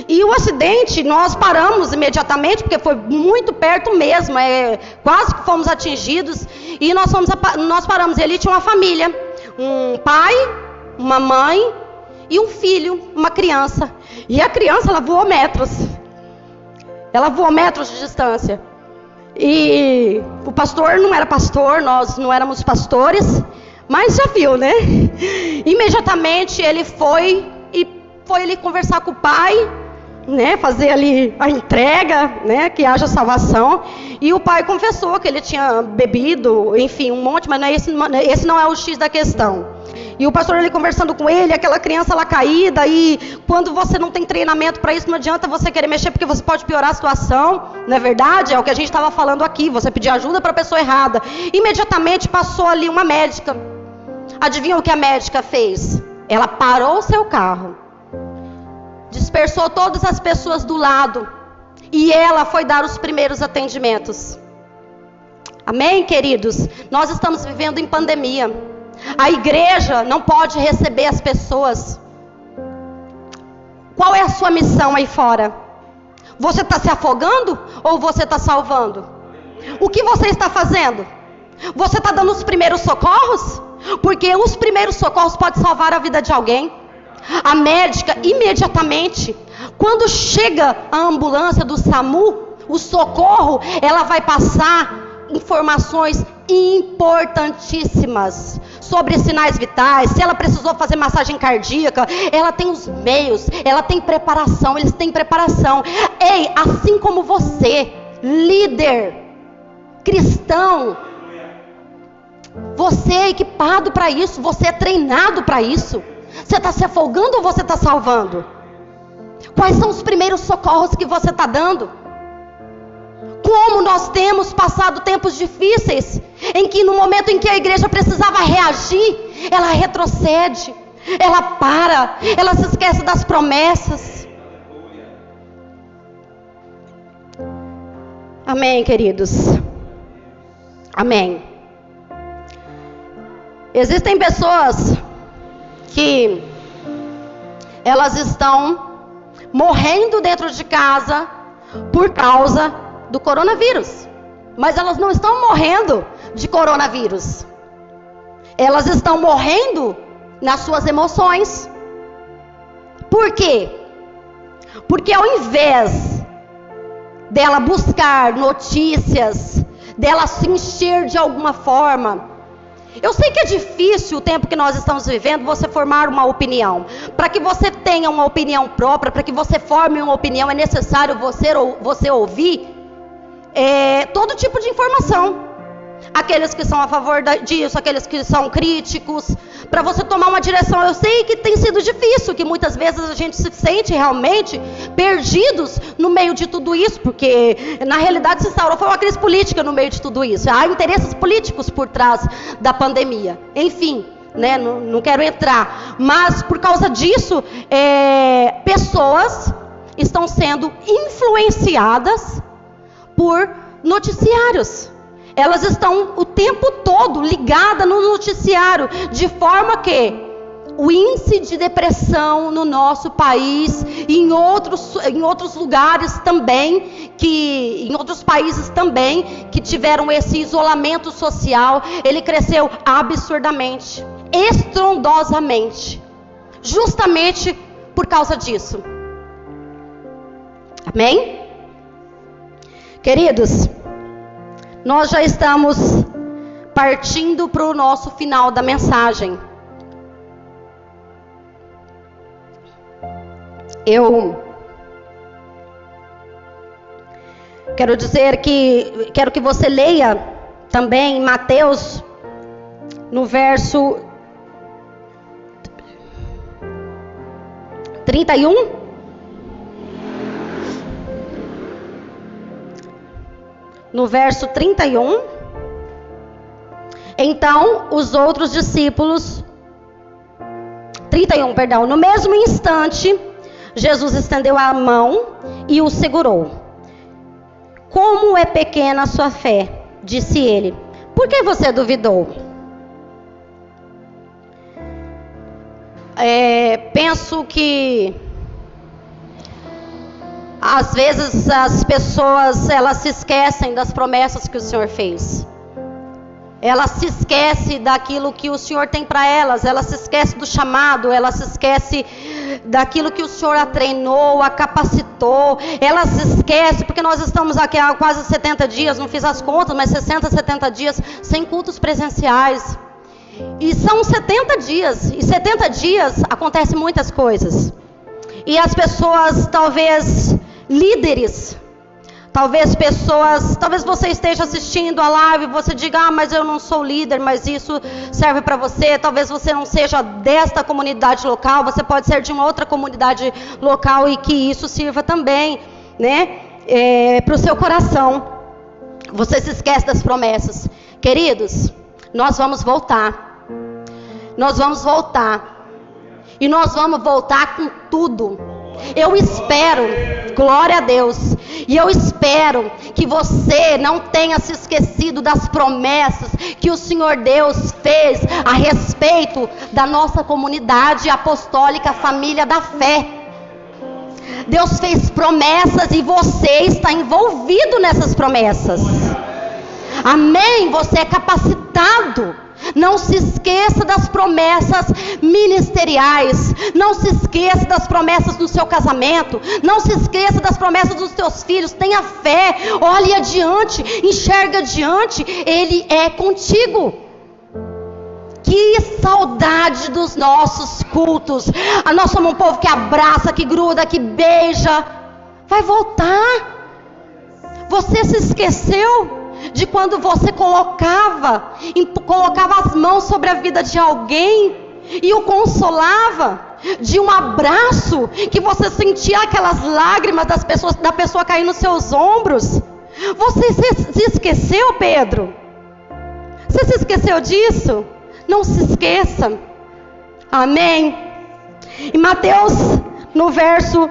E o acidente, nós paramos imediatamente, porque foi muito perto mesmo, quase que fomos atingidos. E nós paramos, e ali tinha uma família, um pai, uma mãe e um filho, uma criança. E a criança, ela voou metros de distância. E o pastor não era pastor, nós não éramos pastores, mas já viu, né? Imediatamente ele foi ali conversar com o pai, né, fazer ali a entrega, né, que haja salvação. E o pai confessou que ele tinha bebido, enfim, um monte, mas esse não é o X da questão. E o pastor ali conversando com ele, aquela criança lá caída, e quando você não tem treinamento para isso, não adianta você querer mexer, porque você pode piorar a situação, não é verdade? É o que a gente estava falando aqui, você pedir ajuda para a pessoa errada. Imediatamente passou ali uma médica. Adivinha o que a médica fez? Ela parou o seu carro, dispersou todas as pessoas do lado, e ela foi dar os primeiros atendimentos. Amém, queridos? Nós estamos vivendo em pandemia. A igreja não pode receber as pessoas. Qual é a sua missão aí fora? Você está se afogando ou você está salvando? O que você está fazendo? Você está dando os primeiros socorros? Porque os primeiros socorros podem salvar a vida de alguém. A médica, imediatamente, quando chega a ambulância do SAMU, o socorro, ela vai passar informações importantíssimas sobre sinais vitais. Se ela precisou fazer massagem cardíaca, ela tem os meios, ela tem preparação, eles têm preparação. Ei, assim como você, líder cristão, você é equipado para isso, você é treinado para isso. Você está se afogando ou você está salvando? Quais são os primeiros socorros que você está dando? Como nós temos passado tempos difíceis, em que no momento em que a igreja precisava reagir, ela retrocede, ela para, ela se esquece das promessas. Amém, queridos? Amém. Existem pessoas que elas estão morrendo dentro de casa por causa do coronavírus, mas elas não estão morrendo de coronavírus, elas estão morrendo nas suas emoções. Por quê? Porque ao invés dela buscar notícias, dela se encher de alguma forma. Eu sei que é difícil o tempo que nós estamos vivendo, você formar uma opinião. Para que você tenha uma opinião própria, para que você forme uma opinião, é necessário você ouvir todo tipo de informação. Aqueles que são a favor disso, aqueles que são críticos, para você tomar uma direção. Eu sei que tem sido difícil, que muitas vezes a gente se sente realmente perdidos no meio de tudo isso, porque na realidade se instaurou foi uma crise política no meio de tudo isso. Há interesses políticos por trás da pandemia. Enfim, né, não quero entrar, mas por causa disso, pessoas estão sendo influenciadas por noticiários. Elas estão o tempo todo ligadas no noticiário, de forma que o índice de depressão no nosso país e em outros lugares também, em outros países também, que tiveram esse isolamento social, ele cresceu absurdamente, estrondosamente, justamente por causa disso. Amém? Queridos, nós já estamos partindo para o nosso final da mensagem. Eu quero que você leia também Mateus no verso 31. No verso 31. Então, os outros discípulos... 31, perdão. No mesmo instante, Jesus estendeu a mão e o segurou. Como é pequena a sua fé, disse ele. Por que você duvidou? Penso que às vezes as pessoas, elas se esquecem das promessas que o Senhor fez. Ela se esquece daquilo que o Senhor tem para elas. Ela se esquece do chamado. Ela se esquece daquilo que o Senhor a treinou, a capacitou. Ela se esquece, porque nós estamos aqui há quase 70 dias, não fiz as contas, mas 60, 70 dias sem cultos presenciais. E são 70 dias. E 70 dias acontecem muitas coisas. E as pessoas, talvez líderes, talvez você esteja assistindo a live e você diga, mas eu não sou líder, mas isso serve para você. Talvez você não seja desta comunidade local, você pode ser de uma outra comunidade local e que isso sirva também, né? Para o seu coração. Você se esquece das promessas. Queridos, nós vamos voltar. Nós vamos voltar. E nós vamos voltar com tudo. Eu espero, glória a Deus, e eu espero que você não tenha se esquecido das promessas que o Senhor Deus fez a respeito da nossa comunidade apostólica, família da fé. Deus fez promessas e você está envolvido nessas promessas. Amém? Você é capacitado. Não se esqueça das promessas ministeriais. Não se esqueça das promessas do seu casamento. Não se esqueça das promessas dos teus filhos. Tenha fé, olhe adiante, enxerga adiante. Ele é contigo. Que saudade dos nossos cultos. Nós somos um povo que abraça, que gruda, que beija. Vai voltar. Você se esqueceu de quando você colocava as mãos sobre a vida de alguém e o consolava, de um abraço que você sentia aquelas lágrimas da pessoa cair nos seus ombros. Você se esqueceu, Pedro? Você se esqueceu disso? Não se esqueça. Amém? Em Mateus, no verso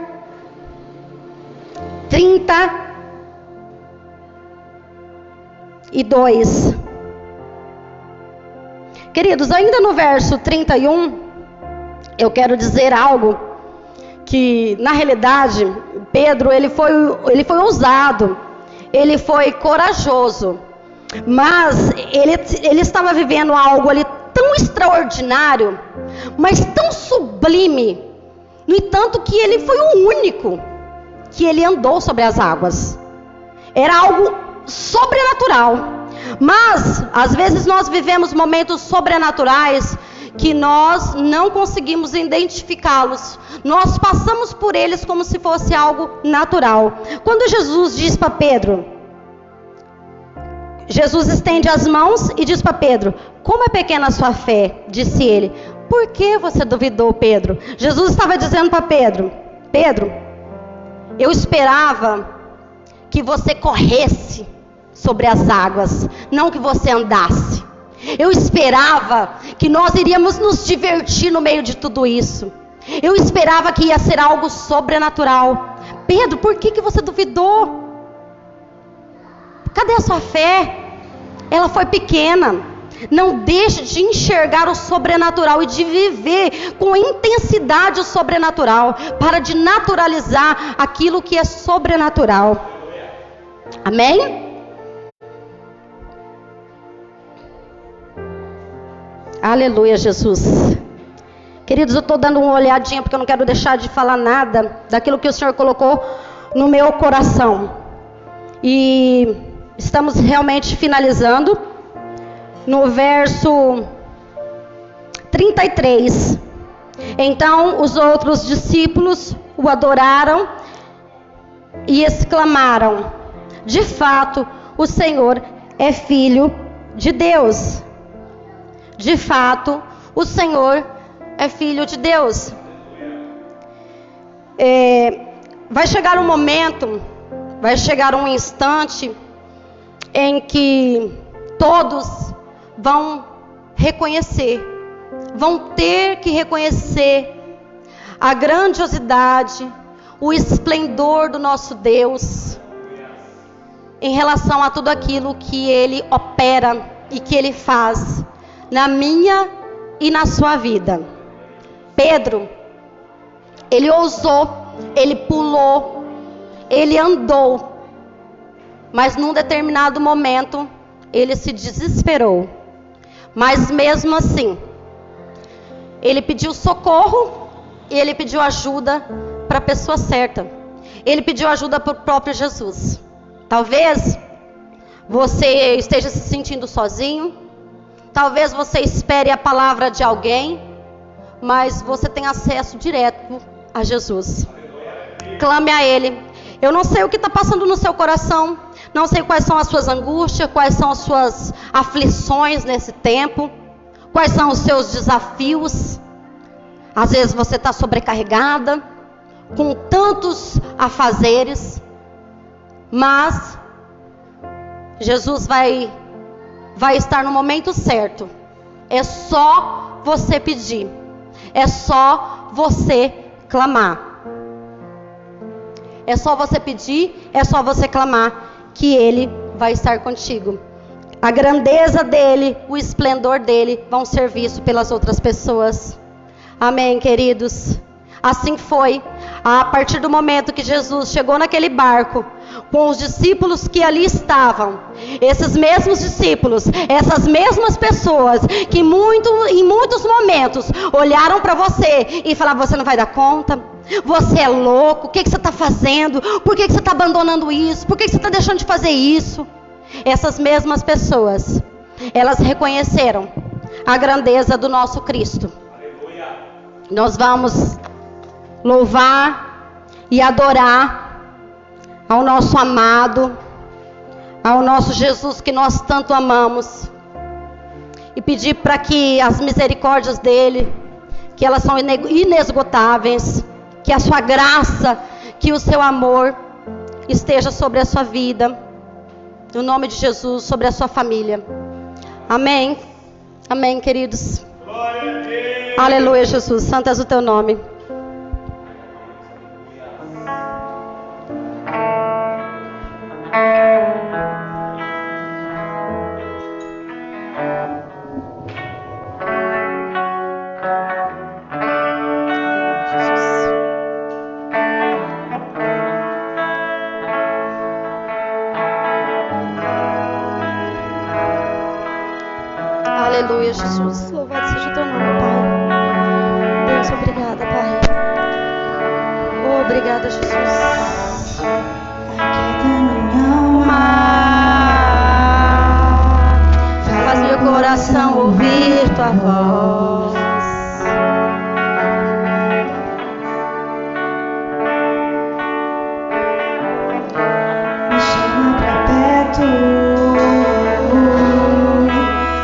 32. Queridos, ainda no verso 31, eu quero dizer algo que, na realidade, Pedro, ele foi ousado, ele foi corajoso, mas ele estava vivendo algo ali tão extraordinário, mas tão sublime, no entanto que ele foi o único que ele andou sobre as águas. Era algo sobrenatural. Mas às vezes nós vivemos momentos sobrenaturais que nós não conseguimos identificá-los. Nós passamos por eles como se fosse algo natural. Quando Jesus diz para Pedro, Jesus estende as mãos e diz para Pedro: como é pequena a sua fé, disse ele. Por que você duvidou, Pedro? Jesus estava dizendo para Pedro: Pedro, eu esperava que você corresse sobre as águas, não que você andasse. Eu esperava que nós iríamos nos divertir no meio de tudo isso. Eu esperava que ia ser algo sobrenatural. Pedro, por que você duvidou? Cadê a sua fé? Ela foi pequena. Não deixe de enxergar o sobrenatural e de viver com intensidade o sobrenatural. Para de naturalizar aquilo que é sobrenatural. Amém? Aleluia, Jesus. Queridos, eu estou dando uma olhadinha porque eu não quero deixar de falar nada daquilo que o Senhor colocou no meu coração. E estamos realmente finalizando no verso 33. Então os outros discípulos o adoraram e exclamaram: de fato, o Senhor é Filho de Deus. de fato, o Senhor é Filho de Deus. Vai chegar um momento, vai chegar um instante em que todos vão reconhecer, vão ter que reconhecer a grandiosidade, o esplendor do nosso Deus em relação a tudo aquilo que Ele opera e que Ele faz na minha e na sua vida. Pedro, ele ousou, ele pulou, ele andou, mas num determinado momento ele se desesperou. Mas mesmo assim, ele pediu socorro e ele pediu ajuda para a pessoa certa. Ele pediu ajuda para o próprio Jesus. Talvez você esteja se sentindo sozinho, talvez você espere a palavra de alguém, mas você tem acesso direto a Jesus. Clame a Ele. Eu não sei o que está passando no seu coração, não sei quais são as suas angústias, quais são as suas aflições nesse tempo, quais são os seus desafios. Às vezes você está sobrecarregada, com tantos afazeres, mas Jesus vai estar no momento certo. É só você pedir, é só você clamar. É só você pedir, é só você clamar, que Ele vai estar contigo. A grandeza dEle, o esplendor dEle vão ser vistos pelas outras pessoas. Amém, queridos? Assim foi. A partir do momento que Jesus chegou naquele barco, com os discípulos que ali estavam, esses mesmos discípulos, essas mesmas pessoas que em muitos momentos olharam para você e falaram: você não vai dar conta, você é louco, o que você está fazendo, por que você está abandonando isso, por que você está deixando de fazer isso? Essas mesmas pessoas, elas reconheceram a grandeza do nosso Cristo. Nós vamos louvar e adorar ao nosso amado, ao nosso Jesus que nós tanto amamos, e pedir para que as misericórdias dele, que elas são inesgotáveis, que a sua graça, que o seu amor esteja sobre a sua vida, no nome de Jesus, sobre a sua família. Amém. Amém, queridos. Aleluia, Jesus. Santo és o teu nome. Aleluia, Jesus. Louvado seja o teu nome, Pai. Deus, obrigada, Pai. Obrigada, Jesus. Aquieta minha alma, faz meu coração ouvir tua voz. Me chama pra perto.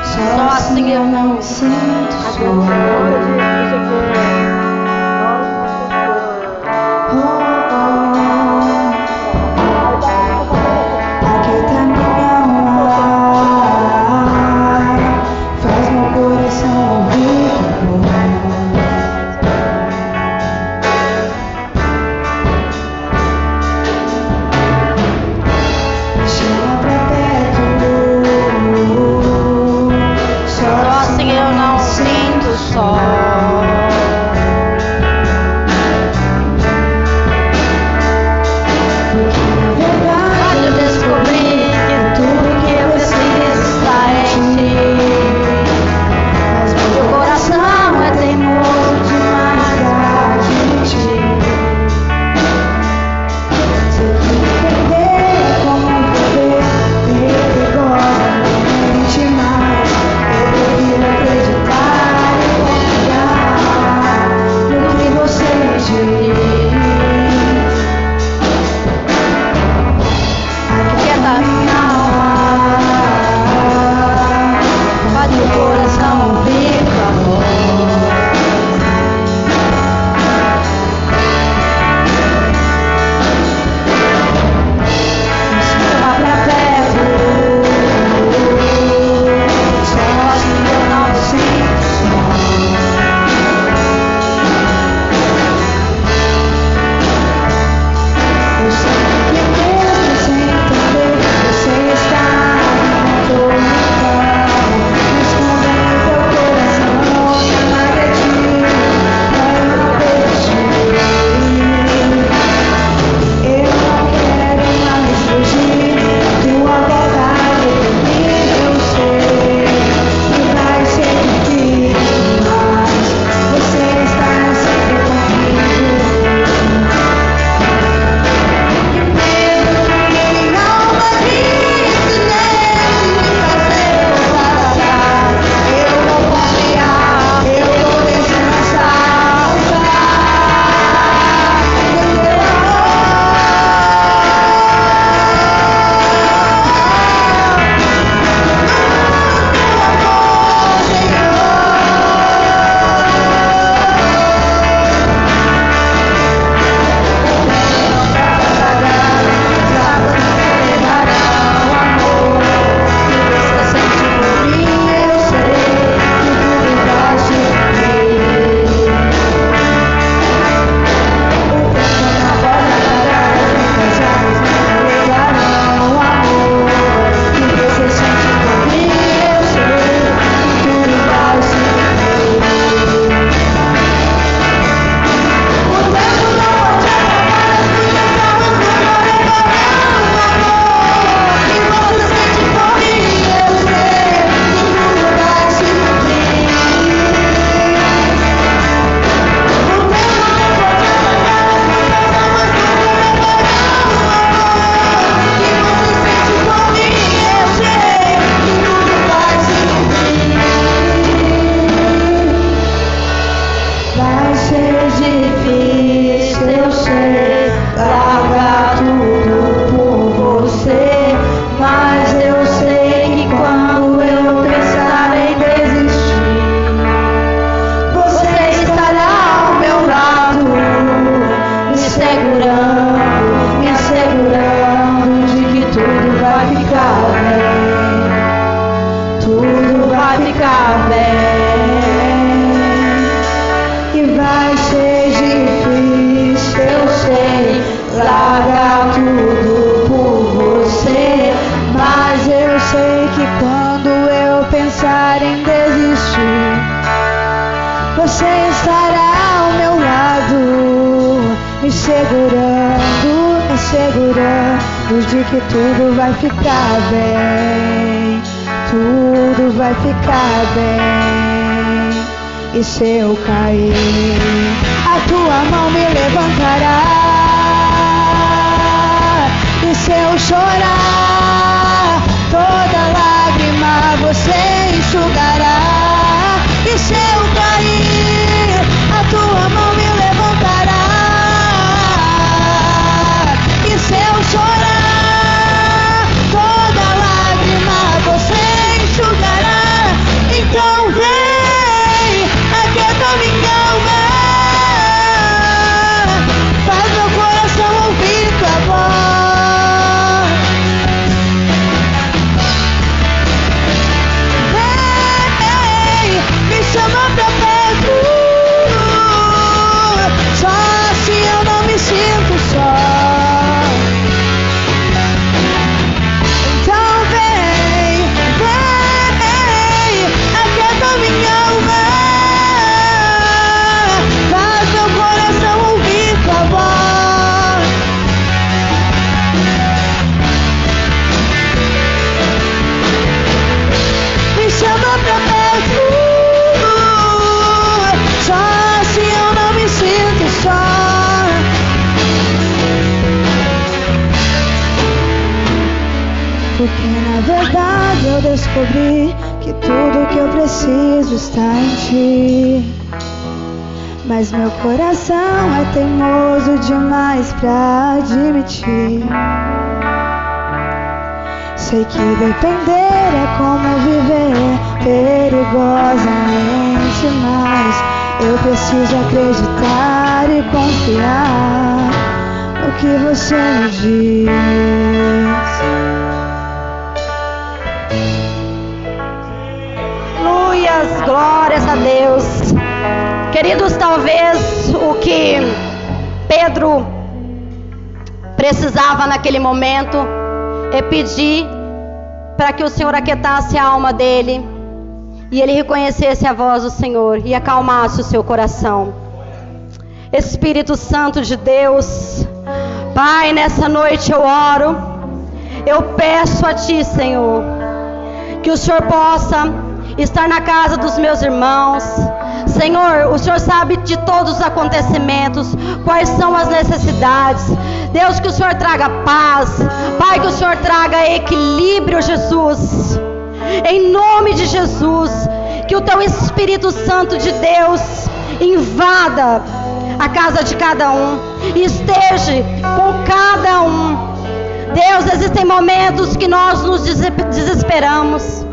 Só assim eu não me sinto só. Aquieta minha alma, faz meu coração ouvir tua voz. Me chama pra perto. Só assim eu não sinto só. dar tudo por você. Mas eu sei que quando eu pensar em desistir, você estará ao meu lado, me segurando de que tudo vai ficar bem, tudo vai ficar bem. E se eu cair, a tua mão me levantará. E se eu chorar, toda lágrima você enxugará. E se eu cair, a tua mão me levantará. E se eu chorar, toda lágrima você enxugará. Então vem, aquieta minha alma, faz meu coração ouvir tua voz. Vem, me chama pra perto, só assim eu não me sinto só. Então vem, aquieta minha alma, faz meu coração ouvir tua voz. Me chama pra perto, só assim eu não me sinto só. Porque na verdade eu descobri que tudo que eu preciso está em ti. Mas meu coração é teimoso demais pra admitir. Sei que depender é como viver perigosamente, mas eu preciso acreditar e confiar no que você me diz. Aleluias, glórias a Deus. Queridos, talvez o que Pedro precisava naquele momento é pedir para que o Senhor aquietasse a alma dele e ele reconhecesse a voz do Senhor e acalmasse o seu coração. Espírito Santo de Deus, Pai, nessa noite eu oro, eu peço a Ti, Senhor, que o Senhor possa estar na casa dos meus irmãos. Senhor, o Senhor sabe de todos os acontecimentos, quais são as necessidades. Deus, que o Senhor traga paz, Pai, que o Senhor traga equilíbrio, Jesus. Em nome de Jesus, que o Teu Espírito Santo de Deus invada a casa de cada um, esteja com cada um. Deus, existem momentos que nós nos desesperamos,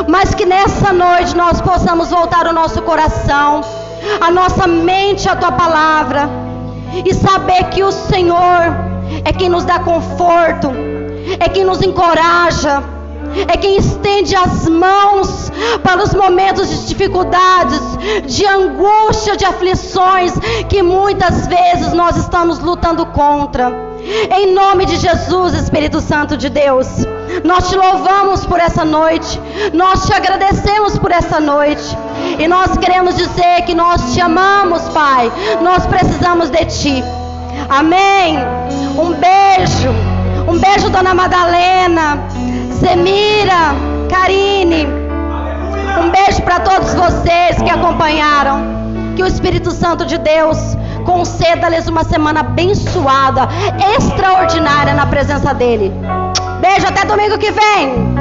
mas que nessa noite nós possamos voltar o nosso coração, a nossa mente à Tua palavra, e saber que o Senhor é quem nos dá conforto, é quem nos encoraja, é quem estende as mãos para os momentos de dificuldades, de angústia, de aflições que muitas vezes nós estamos lutando contra. Em nome de Jesus, Espírito Santo de Deus, nós Te louvamos por essa noite, nós Te agradecemos por essa noite, e nós queremos dizer que nós Te amamos, Pai, nós precisamos de Ti. Amém. Um beijo, Dona Madalena, Zemira, Karine, um beijo para todos vocês que acompanharam. Que o Espírito Santo de Deus conceda-lhes uma semana abençoada, extraordinária na presença dEle. Beijo, até domingo que vem.